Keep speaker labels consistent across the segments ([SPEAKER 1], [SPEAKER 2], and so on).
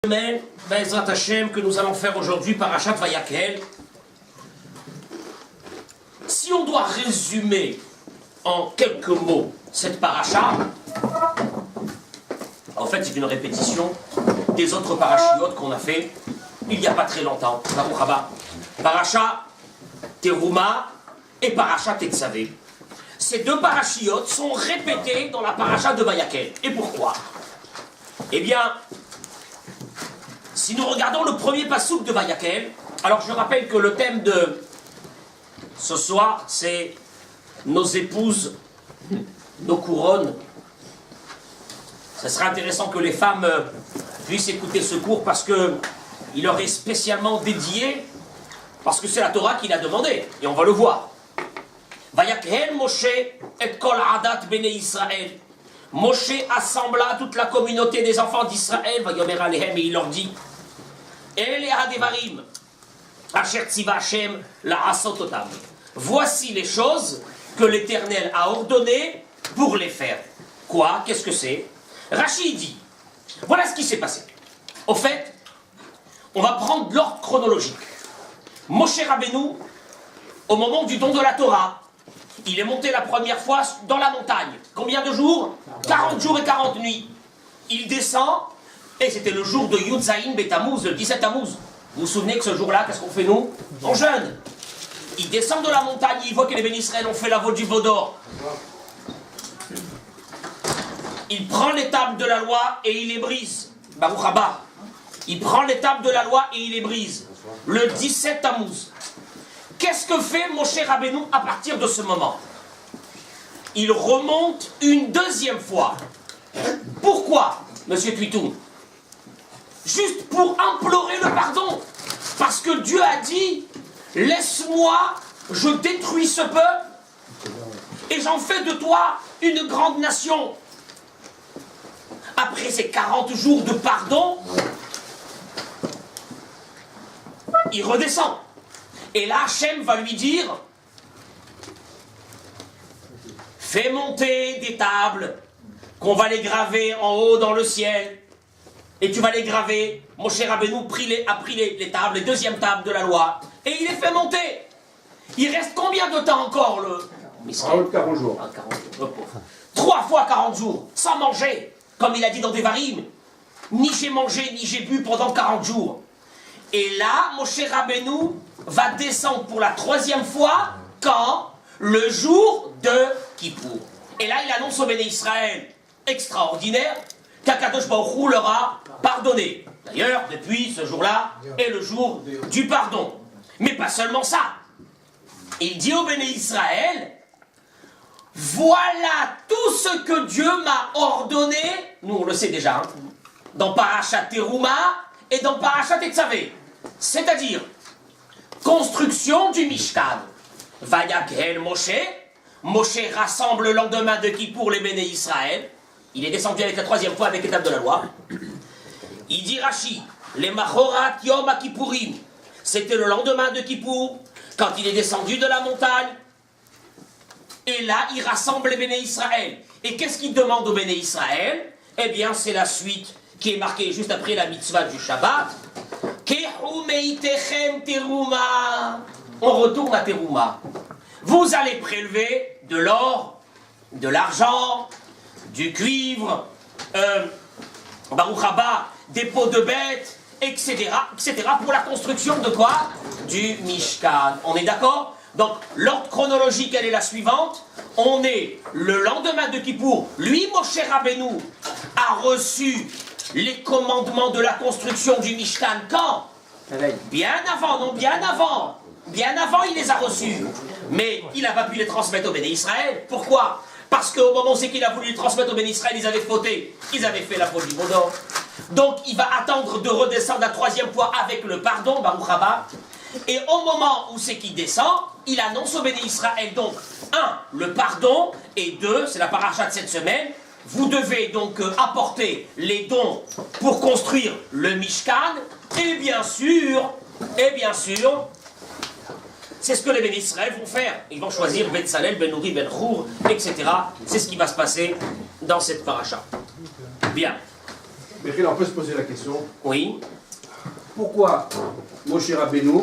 [SPEAKER 1] Semaine, Bezrat Hashem, que nous allons faire aujourd'hui Parashat Vayakhel. Si on doit résumer en quelques mots cette paracha, en fait c'est une répétition des autres parachiotes qu'on a fait il n'y a pas très longtemps. Baruch haba. Paracha Teruma et Paracha Tetzavé. Ces deux parachiotes sont répétés dans la paracha de Vayakhel. Et pourquoi? Eh bien, si nous regardons le premier passouk de Vayakhel, alors je rappelle que le thème de ce soir, c'est nos épouses, nos couronnes. Ce serait intéressant que les femmes puissent écouter ce cours parce qu'il leur est spécialement dédié, parce que c'est la Torah qui l'a demandé, et on va le voir. Vayakhel Moshe et kol adat bnei Israël. Moshe assembla toute la communauté des enfants d'Israël, Vayomer alehem, et il leur dit: voici les choses que l'Éternel a ordonnées pour les faire. Quoi? Qu'est-ce que c'est? Rashi dit, voilà ce qui s'est passé. Au fait, on va prendre l'ordre chronologique. Moshe Rabbeinu, au moment du don de la Torah, il est monté la première fois dans la montagne. Combien de jours? 40 jours et 40 nuits. Il descend. Et c'était le jour de Yud Zayin Betamouz, le 17 Tammuz. Vous vous souvenez que ce jour-là, qu'est-ce qu'on fait nous? On jeûne. Il descend de la montagne, il voit que les bénis Israël ont fait la voie du veau d'or. Il prend les tables de la loi et il les brise. Baruch haba. Il prend les tables de la loi et il les brise. Le 17 Tammuz. Qu'est-ce que fait Moshe Rabbeinu à partir de ce moment? Il remonte une deuxième fois. Pourquoi, monsieur Tuitou? Juste pour implorer le pardon. Parce que Dieu a dit, laisse-moi, je détruis ce peuple et j'en fais de toi une grande nation. Après ces 40 jours de pardon, il redescend. Et là, Hachem va lui dire, fais monter des tables qu'on va les graver en haut dans le ciel. Et tu vas les graver. Moshe Rabbeinu a pris les tables, les deuxièmes tables de la loi, et il les fait monter. Il reste combien de temps encore le...
[SPEAKER 2] 40 jours.
[SPEAKER 1] 3 fois 40 jours, sans manger, comme il a dit dans Devarim. Ni j'ai mangé, ni j'ai bu pendant 40 jours. Et là, Moshe Rabbeinu va descendre pour la 3e fois, quand? Le jour de Kippour. Et là, il annonce au béné Israël, extraordinaire, qu'Akadosh Baruch Hu leur a pardonné. D'ailleurs, depuis ce jour-là est le jour du pardon. Mais pas seulement ça. Il dit au béné Israël, voilà tout ce que Dieu m'a ordonné, nous on le sait déjà, hein, dans Parashat Teruma et dans Parashat Tetzavé. C'est-à-dire, construction du Mishkan. Vayakhel Moshe, Moshe rassemble le lendemain de Kippour les béné Israël. Il est descendu avec la 3e fois avec l'étape de la loi. Il dit Rashi, les Machorat Yom HaKippourim. C'était le lendemain de Kippour, quand il est descendu de la montagne. Et là, il rassemble les béné Israël. Et qu'est-ce qu'il demande aux béné Israël? Eh bien, c'est la suite qui est marquée juste après la mitzvah du Shabbat. Kehu meitechem teruma. On retourne à Teruma. Vous allez prélever de l'or, de l'argent, du cuivre, Baruch haba, des peaux de bêtes, etc., pour la construction de quoi? Du Mishkan. On est d'accord? Donc, l'ordre chronologique, elle est la suivante. On est le lendemain de Kippour. Lui, Moshe Rabbeinu, a reçu les commandements de la construction du Mishkan. Quand? Bien avant, non, bien avant. Bien avant, il les a reçus. Mais il n'a pas pu les transmettre au béné Israël. Pourquoi? Parce qu'au moment où c'est qu'il a voulu les transmettre au béné Israël, ils avaient fauté. Ils avaient fait la faute du veau d'or. Donc, il va attendre de redescendre la 3e fois avec le pardon, Baruch haba. Et au moment où c'est qu'il descend, il annonce au béné Israël, donc, 1, le pardon, et 2, c'est la paracha de cette semaine, vous devez donc apporter les dons pour construire le Mishkan, et bien sûr, c'est ce que les béné Israël vont faire. Ils vont choisir Betzalel, Ben Uri, Ben Hur, etc. C'est ce qui va se passer dans cette paracha. Bien.
[SPEAKER 2] Mais on peut se poser la question.
[SPEAKER 1] Oui.
[SPEAKER 2] Pourquoi Moshe Rabbeinu,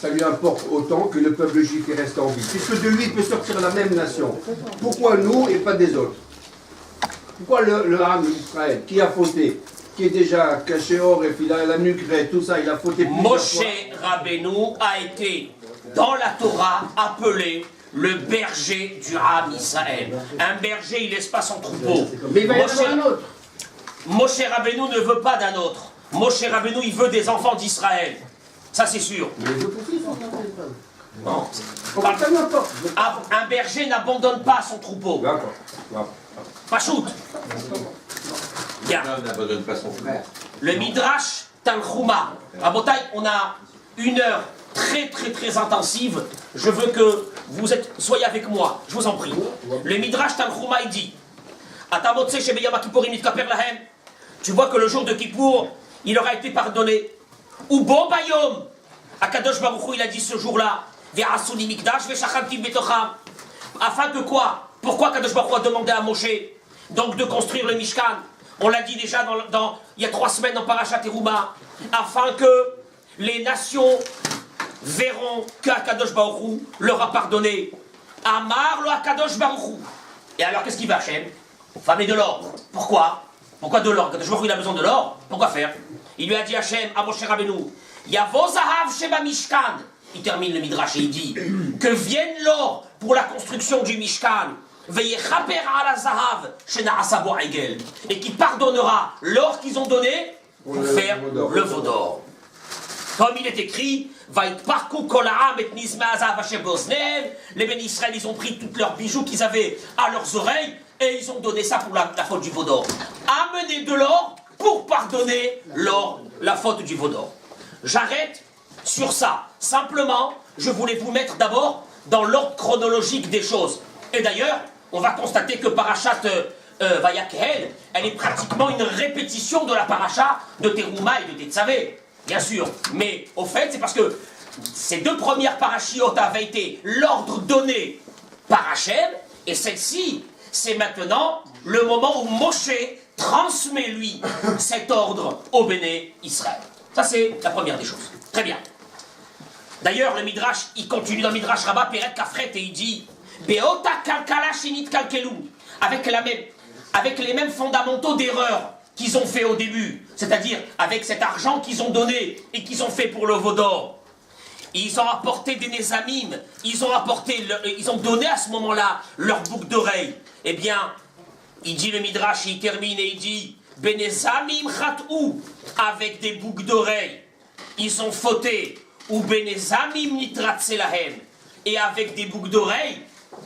[SPEAKER 2] ça lui importe autant que le peuple juif qui reste en vie? Puisque de lui peut sortir la même nation. Pourquoi nous et pas des autres? Pourquoi le Ham d'Israël, qui a fauté, qui est déjà caché or et puis la nuque raide, tout ça, il a fauté plusieurs fois.
[SPEAKER 1] Moshe Rabbeinu a été, dans la Torah, appelé le berger du Ham Israël. Un berger, il laisse pas son troupeau.
[SPEAKER 2] Mais il va y en avoir un autre.
[SPEAKER 1] Moshe Rabbeinu ne veut pas d'un autre. Moshe Rabbeinu, il veut des enfants d'Israël. Ça, c'est sûr.
[SPEAKER 2] Mais les autres aussi sont enfants d'Israël.
[SPEAKER 1] Non.
[SPEAKER 2] Ça n'importe.
[SPEAKER 1] Un berger n'abandonne pas son troupeau.
[SPEAKER 2] D'accord.
[SPEAKER 1] Pas shoot. Bien.
[SPEAKER 3] n'abandonne pas son frère.
[SPEAKER 1] Le Midrash Tanchuma. À Botaï, on a une heure très intensive. Je veux que vous soyez avec moi. Je vous en prie. Le Midrash Tanchuma, il dit Atamotse Shebeyam Kippurim Mitkaper Lahem. Tu vois que le jour de Kippour, il aura été pardonné. Ou Bo Bayom. Akadosh Baruch Hu, il a dit ce jour-là Ve'asuni Mikdash Ve'shachantim Betocham. Afin que quoi? Pourquoi Akadosh Baruch Hu a demandé à Moshe donc de construire le Mishkan? On l'a dit déjà il y a 3 semaines dans Parashat Teruma, afin que les nations verront que Akadosh Baruch Hu leur a pardonné. Amar lo Akadosh Baruch Hu. Et alors qu'est-ce qu'il va, Hachem? Femme et de l'or. Pourquoi? Pourquoi de l'or? Akadosh Baruch Hu, il a besoin de l'or. Pourquoi faire? Il lui a dit Hachem à Moshe Rabbeinu, Yavo Zahav Sheba Mishkan. Il termine le Midrash et il dit que vienne l'or pour la construction du Mishkan. Et qui pardonnera l'or qu'ils ont donné pour faire le veau d'or. Comme il est écrit, les bénis Israël, ils ont pris tous leurs bijoux qu'ils avaient à leurs oreilles et ils ont donné ça pour la faute du veau d'or. Amenez de l'or pour pardonner l'or, la faute du veau d'or. J'arrête sur ça. Simplement, je voulais vous mettre d'abord dans l'ordre chronologique des choses. Et d'ailleurs, on va constater que Parashat Vayakhel, elle est pratiquement une répétition de la paracha de Teruma et de Tetzavé, bien sûr. Mais au fait, c'est parce que ces 2 premières parachiotes avaient été l'ordre donné par Hachem, et celle-ci, c'est maintenant le moment où Moshe transmet, lui, cet ordre au Béné Israël. Ça, c'est la première des choses. Très bien. D'ailleurs, le Midrash, il continue dans le Midrash Rabbah, Peret Kafret, et il dit Beota kalkala shinit kalkelu, avec les mêmes fondamentaux d'erreur qu'ils ont fait au début, c'est-à-dire avec cet argent qu'ils ont donné et qu'ils ont fait pour le veau d'or. Ils ont apporté des nézamim, ils ont donné à ce moment-là leur boucle d'oreille. Eh bien, il dit le Midrash, il termine et il dit Benezamim chat'ou, avec des boucles d'oreilles, ils ont fauté, ou Benezamim nitratzelahem, et avec des boucles d'oreilles,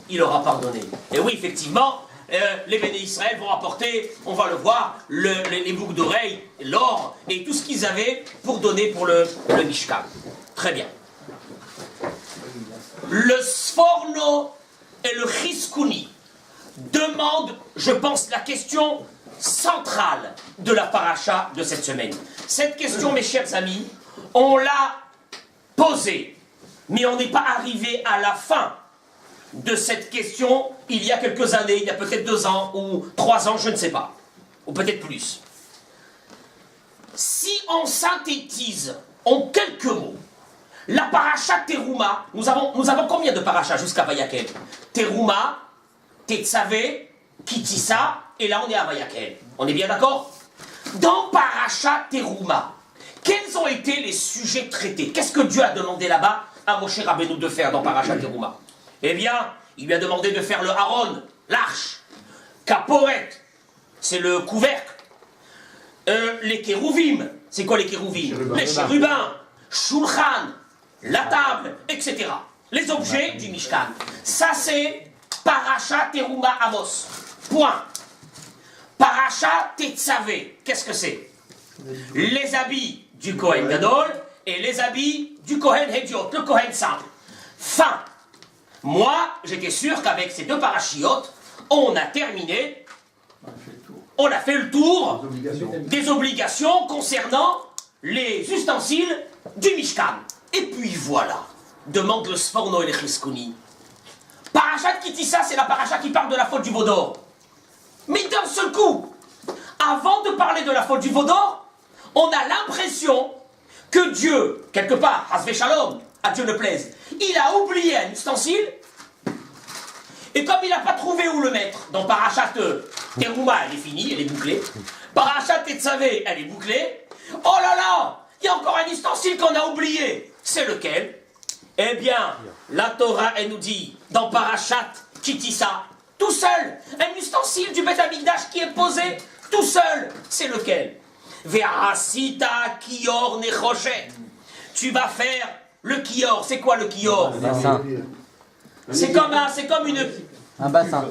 [SPEAKER 1] il leur a pardonné. Et oui, effectivement, les béné Israël vont apporter, on va le voir, les boucles d'oreilles, l'or et tout ce qu'ils avaient pour donner pour le Mishkan. Très bien. Le Sforno et le Chiskouni demandent, je pense, la question centrale de la paracha de cette semaine. Cette question, mes chers amis, on l'a posée, mais on n'est pas arrivé à la fin de cette question il y a quelques années, il y a peut-être 2 ans ou 3 ans, je ne sais pas, ou peut-être plus. Si on synthétise en quelques mots la paracha Teruma, nous avons combien de parachas jusqu'à Vayakhel? Teruma, Tetzavé, Kitissa, et là on est à Vayakhel. On est bien d'accord? Dans paracha Teruma, quels ont été les sujets traités? Qu'est-ce que Dieu a demandé là-bas à Moshe Rabbeinu de faire dans paracha Teruma? Eh bien, il lui a demandé de faire le Haron, l'arche, Kaporet, c'est le couvercle, les kérouvim, c'est quoi les kérouvim? Les chérubins, Shulchan, la table, etc. Les objets du Mishkan. Ça c'est Paracha Teruma Amos. Point. Paracha Tetzavé, qu'est-ce que c'est? Les habits du Kohen Gadol et les habits du Kohen Hediot, le Kohen simple. Fin. Moi, j'étais sûr qu'avec ces 2 parachiotes, on a terminé, on a fait le tour des obligations concernant les ustensiles du Mishkan. Et puis voilà, demande le Sforno et le Chiskouni. Parachat Kitissa, c'est la paracha qui parle de la faute du veau d'or. Mais d'un seul coup, avant de parler de la faute du veau d'or, on a l'impression que Dieu, quelque part, Hasvé Shalom, à Dieu ne plaise, il a oublié un ustensile, et comme il n'a pas trouvé où le mettre, dans Parashat Teruma, elle est finie, elle est bouclée, Parashat Tetzavé, elle est bouclée, oh là là, il y a encore un ustensile qu'on a oublié, c'est lequel? Eh bien, la Torah, elle nous dit, dans Parashat Kitissa, tout seul, un ustensile du Beth Amikdash qui est posé, tout seul, c'est lequel? Ve'asita kior nechoshet. Tu vas faire le kior. C'est quoi le kior? C'est comme une...
[SPEAKER 3] Un bassin.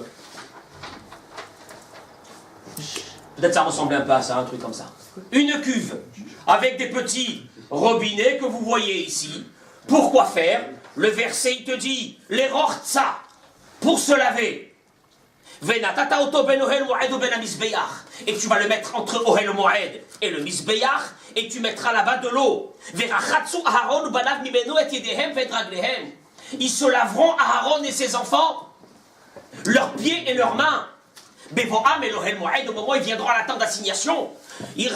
[SPEAKER 1] Peut-être ça ressemblait un peu à ça, un truc comme ça. Une cuve, avec des petits robinets que vous voyez ici. Pourquoi faire? Le verset, il te dit, les rortsa, pour se laver. Et tu vas le mettre entre Ohel Moed et le Misbeach, et tu mettras là-bas de l'eau. Ils se laveront, Aaron et ses enfants, leurs pieds et leurs mains. Bevoam et l'Ohel Moed, au moment où ils viendront à la tente d'assignation, ils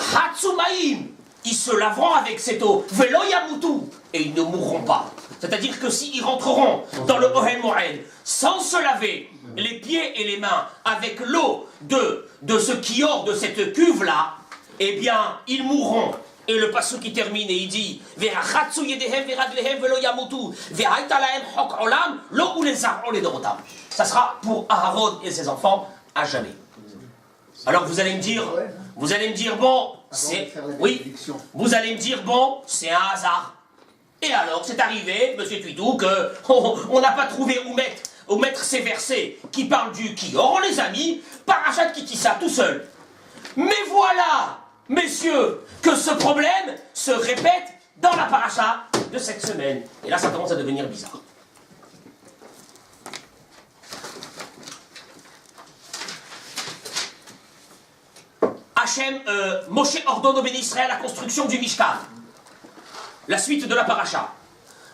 [SPEAKER 1] se laveront avec cette eau. Velo yamutu, et ils ne mourront pas. C'est-à-dire que s'ils rentreront dans le Ohel Moed sans se laver les pieds et les mains avec l'eau de ce kior, de cette cuve-là, eh bien, ils mourront. Et le passage qui termine et il dit ça sera pour Aaron et ses enfants à jamais. Alors vous allez me dire, bon, c'est... Oui, vous allez me dire, bon, c'est un hasard. Et alors, c'est arrivé, monsieur Tuitou, qu'on n'a pas trouvé où mettre ces versets qui parlent du Kior, on les a mis, Parashat Kitissa tout seul. Mais voilà, messieurs, que ce problème se répète dans la paracha de cette semaine. Et là, ça commence à devenir bizarre. Moshe ordonne au béni Israël la construction du Mishkan. La suite de la paracha.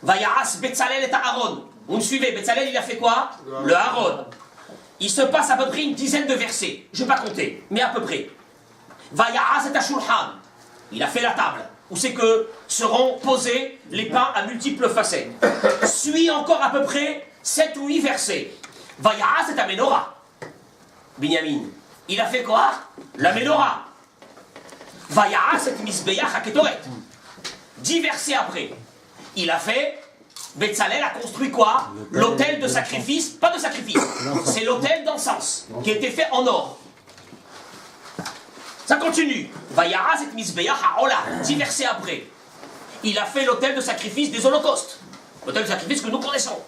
[SPEAKER 1] Vayaas Betzalel et Aaron. Vous me suivez, Betzalel, il a fait quoi? Le Aaron. Il se passe à peu près une dizaine de versets. Je ne vais pas compter, mais à peu près. Vayaas et Ashulchan. Il a fait la table, où c'est que seront posés les pains à multiples facettes. Suit encore à peu près 7 ou 8 versets. Vayaas et Amenora. Binyamin. Il a fait quoi? La Menorah. Vayaas et Misbeach à Ketoret. 10 versets après. Il a fait... Betzalel a construit quoi? L'autel de sacrifice, pas de sacrifice, c'est l'autel d'encens, qui a été fait en or. Ça continue. Vayaras et Misbeach ha'ola, 10 versets après. Il a fait l'autel de sacrifice des holocaustes. L'autel de sacrifice que nous connaissons.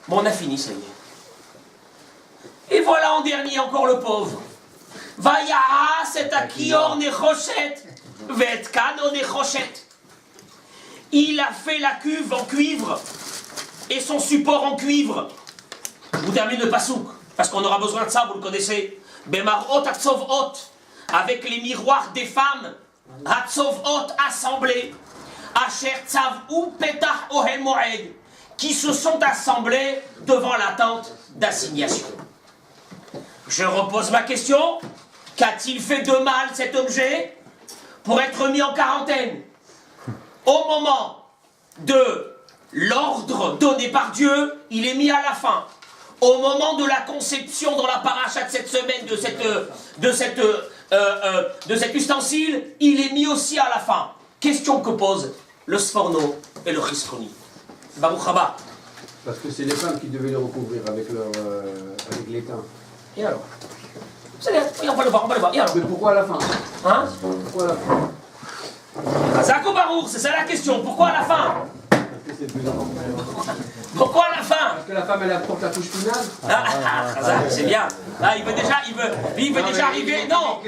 [SPEAKER 1] Bon, on a fini, ça y est. Et voilà en dernier encore le pauvre. Vayaras et akior nechoshet, vetkano nechoshet. Il a fait la cuve en cuivre et son support en cuivre. Je vous termine le pasouk, parce qu'on aura besoin de ça, vous le connaissez. Bemarot hatzovot, avec les miroirs des femmes, hatzovot assemblés, asher tzav ou petach ohel moed, qui se sont assemblés devant la tente d'assignation. Je repose ma question. Qu'a-t-il fait de mal cet objet pour être mis en quarantaine? Au moment de l'ordre donné par Dieu, il est mis à la fin. Au moment de la conception dans la paracha de cette semaine, de cet ustensile, il est mis aussi à la fin. Question que posent le Sforno et le Chisroni. Baruch Haba.
[SPEAKER 2] Parce que c'est les femmes qui devaient le recouvrir avec l'étain.
[SPEAKER 1] Et alors? On va le voir, Et alors?
[SPEAKER 2] Mais pourquoi à la fin?
[SPEAKER 1] Hein?
[SPEAKER 2] Pourquoi à la fin?
[SPEAKER 1] Zako Baruch, c'est ça la question. Pourquoi à la fin?
[SPEAKER 2] Parce que c'est plus important.
[SPEAKER 1] Pourquoi à la fin?
[SPEAKER 2] Parce que la femme, elle apporte la touche finale.
[SPEAKER 1] C'est bien. Là, il veut déjà arriver. Non,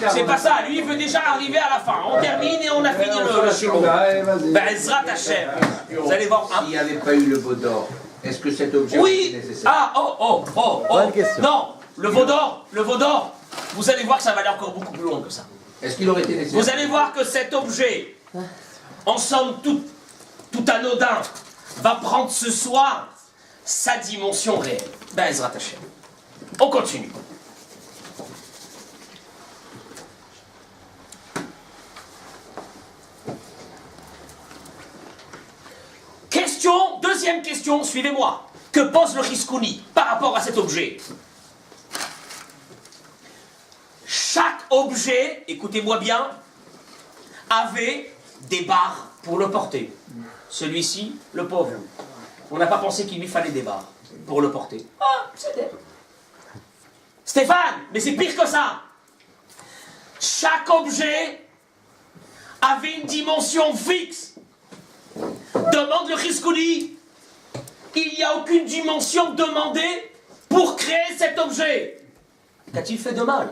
[SPEAKER 1] c'est pas ça. Lui, il veut déjà arriver à la fin. On termine et on a fini le shiur. Ben, Ezrat Hashem. Vous allez voir.
[SPEAKER 4] S'il n'y avait pas eu le veau d'or, est-ce que cet objet
[SPEAKER 1] Oui.
[SPEAKER 4] était nécessaire?
[SPEAKER 3] Bonne question.
[SPEAKER 1] Non, le veau d'or. Vous allez voir que ça va aller encore beaucoup plus loin que ça.
[SPEAKER 4] Est-ce qu'il aurait été nécessaire?
[SPEAKER 1] Vous allez voir que cet objet, en somme tout anodin, va prendre ce soir sa dimension réelle. Ben, Ezrat Hashem. On continue. Deuxième question, suivez-moi. Que pose le Chizkouni par rapport à cet objet? Chaque objet, écoutez-moi bien, avait des barres pour le porter. Celui-ci, le pauvre, on n'a pas pensé qu'il lui fallait des barres pour le porter. Ah, c'est Stéphane, mais c'est pire que ça. Chaque objet avait une dimension fixe. Demande le Chizkouni. Il n'y a aucune dimension demandée pour créer cet objet. Qu'a-t-il fait de mal?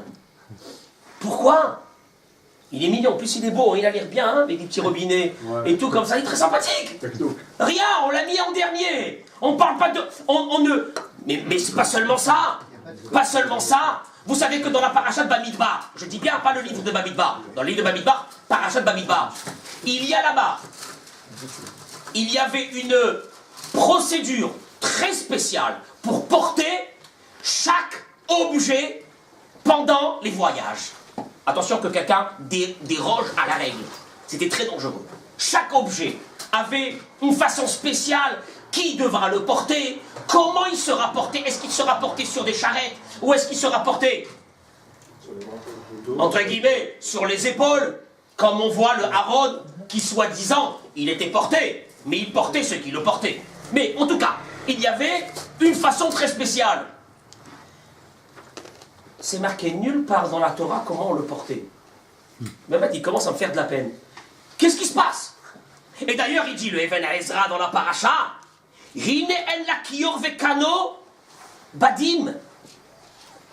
[SPEAKER 1] Pourquoi? Il est mignon, en plus il est beau, il a l'air bien, hein, avec des petits robinets et tout comme ça, il est très sympathique. Rien, on l'a mis en dernier. On parle pas de... On ne... Mais c'est pas seulement ça. Pas seulement ça. Vous savez que dans la paracha de Bamidbar, je dis bien pas le livre de Bamidbar, dans le livre de Bamidbar, paracha de Bamidbar, il y a là-bas, il y avait une procédure très spéciale pour porter chaque objet pendant les voyages. Attention que quelqu'un déroge à la règle. C'était très dangereux. Chaque objet avait une façon spéciale. Qui devra le porter? Comment il sera porté? Est-ce qu'il sera porté sur des charrettes? Ou est-ce qu'il sera porté, entre guillemets, sur les épaules? Comme on voit le Aaron, qui soi-disant, il était porté. Mais il portait ce qui le portait. Mais en tout cas, il y avait une façon très spéciale. C'est marqué nulle part dans la Torah comment on le portait. Même il commence à me faire de la peine. Qu'est-ce qui se passe? Et d'ailleurs, il dit le Even Ezra dans la paracha, Rine en la kior vekano badim.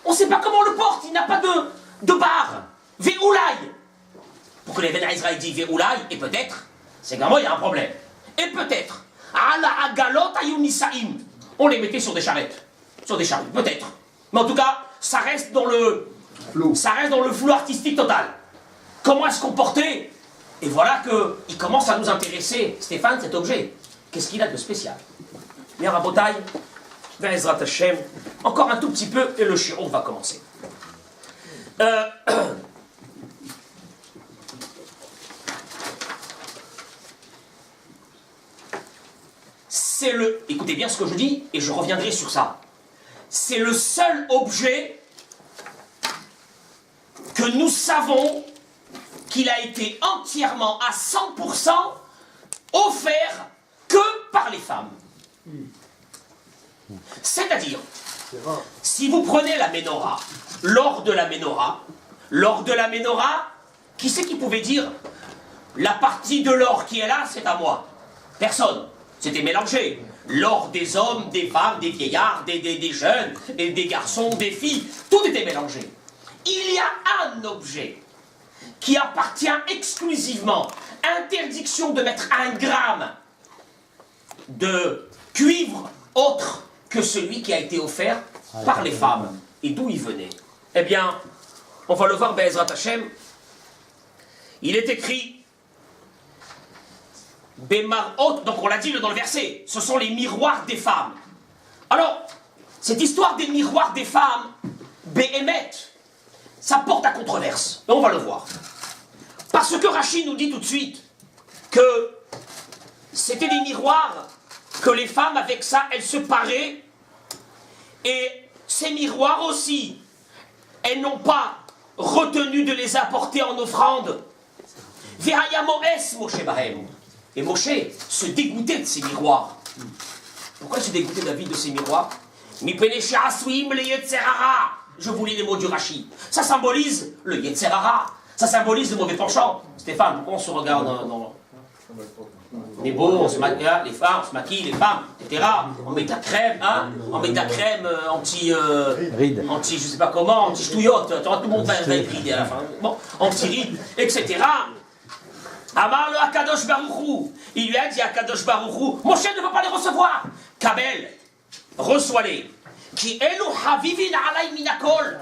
[SPEAKER 1] On ne sait pas comment on le porte, il n'a pas de barre. Veoulai. Pour que le Even Ezra dit Veoulai, et peut-être, c'est qu'à moi il y a un problème. Et peut-être, ala agalot ayunisaim. On les mettait sur des charrettes. Sur des charrettes, peut-être. Mais en tout cas, ça reste dans le flou. Ça reste dans le flou artistique total. Comment est-ce qu'on portait? Et voilà qu'il commence à nous intéresser, Stéphane, cet objet. Qu'est-ce qu'il a de spécial? Bien, Rabotai, Ve'ezrat Hashem, encore un tout petit peu et le shiur va commencer. C'est le... Écoutez bien ce que je dis et je reviendrai sur ça. C'est le seul objet que nous savons qu'il a été entièrement à 100% offert que par les femmes. C'est-à-dire, si vous prenez la Ménorah, lors de la Ménorah, qui c'est qui pouvait dire la partie de l'or qui est là, c'est à moi? Personne. C'était mélangé. L'or des hommes, des femmes, des vieillards, des jeunes, et des garçons, des filles, tout était mélangé. Il y a un objet qui appartient exclusivement, interdiction de mettre 1 gramme de cuivre autre que celui qui a été offert par les femmes. Et d'où il venait? Eh bien, on va le voir, Be'ezrat Hashem. Il est écrit Bemarot, donc on l'a dit dans le verset, ce sont les miroirs des femmes. Alors, cette histoire des miroirs des femmes, Behemet, ça porte à controverse. Et on va le voir. Parce que Rashi nous dit tout de suite que c'était des miroirs que les femmes, avec ça, elles se paraient. Et ces miroirs aussi, elles n'ont pas retenu de les apporter en offrande. Vehayamoes Moshe Bahem. Et Moshe se dégoûtait de ces miroirs. Pourquoi il se dégoûtait, David, de ces miroirs? Je vous lis les mots du Rashi. Ça symbolise le Yetzerara. Ça symbolise le mauvais penchant. Stéphane, pourquoi on se regarde dans... On est beau, on se maquille, les femmes, on se maquille, les femmes, etc. On met de la crème, hein? On met de la crème
[SPEAKER 3] ride.
[SPEAKER 1] Anti, je sais pas comment, anti-ch'touillotte. Tout le monde va être ridé à la fin. Bon, anti-ride, etc. Amar le Akadosh Baruchou. Il lui a dit à Akadosh Baruchou, Moshe ne va pas les recevoir. Kabel, reçois-les. Qui elu havivin alay minakol.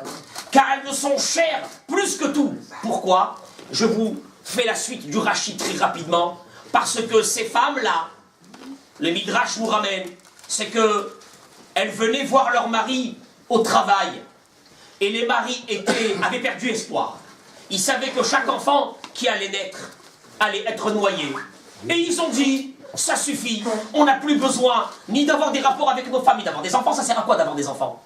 [SPEAKER 1] Car elles me sont chères plus que tout. Pourquoi? Je vous fais la suite du Rashi très rapidement. Parce que ces femmes-là, le Midrash nous ramène, c'est que elles venaient voir leur mari au travail. Et les maris avaient perdu espoir. Ils savaient que chaque enfant qui allait naître allait être noyé. Et ils ont dit, ça suffit. On n'a plus besoin ni d'avoir des rapports avec nos familles, d'avoir des enfants. Ça sert à quoi d'avoir des enfants?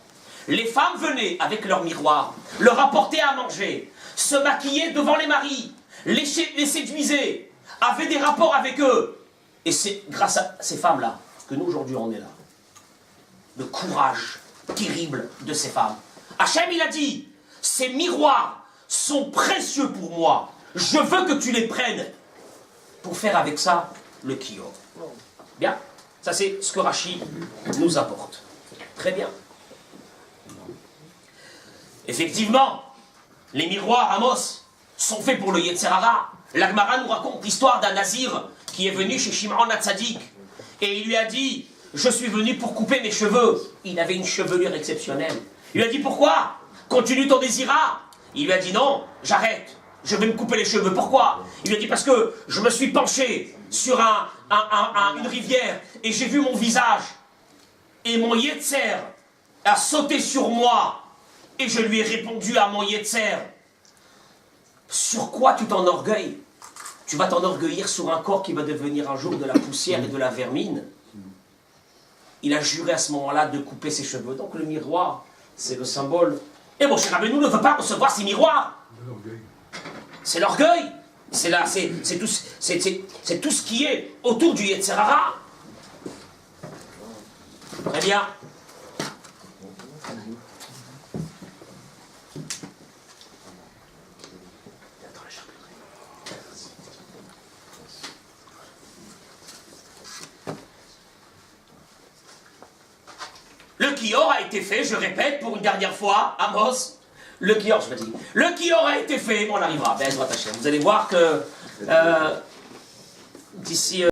[SPEAKER 1] Les femmes venaient avec leur miroir, leur apportaient à manger, se maquillaient devant les maris, les séduisaient, avaient des rapports avec eux. Et c'est grâce à ces femmes-là que nous, aujourd'hui, on est là. Le courage terrible de ces femmes. Hachem, il a dit, ces miroirs sont précieux pour moi. Je veux que tu les prennes pour faire avec ça le kior. Bien, ça c'est ce que Rashi nous apporte. Très bien. Effectivement, les miroirs Amos sont faits pour le Yetzer Hara. La Gemara nous raconte l'histoire d'un nazir qui est venu chez Shimon HaTzadik et il lui a dit, je suis venu pour couper mes cheveux. Il avait une chevelure exceptionnelle. Il lui a dit, pourquoi? Continue ton désira. Il lui a dit, non, j'arrête. Je vais me couper les cheveux. Pourquoi? Il lui a dit, parce que je me suis penché sur une rivière et j'ai vu mon visage. Et mon Yetzer a sauté sur moi. Et je lui ai répondu à mon Yetzer. Sur quoi tu t'enorgueilles? Tu vas t'enorgueillir sur un corps qui va devenir un jour de la poussière et de la vermine. Il a juré à ce moment-là de couper ses cheveux. Donc le miroir, c'est le symbole. Et Moshe Rabbeinu ne veut pas recevoir ces miroirs. C'est l'orgueil. C'est tout ce qui est autour du Yetzer Hara. Très bien. Le kior a été fait, je répète pour une dernière fois, Amos, le kior, je me dis, le kior a été fait, on arrivera, ben, vous allez voir que d'ici...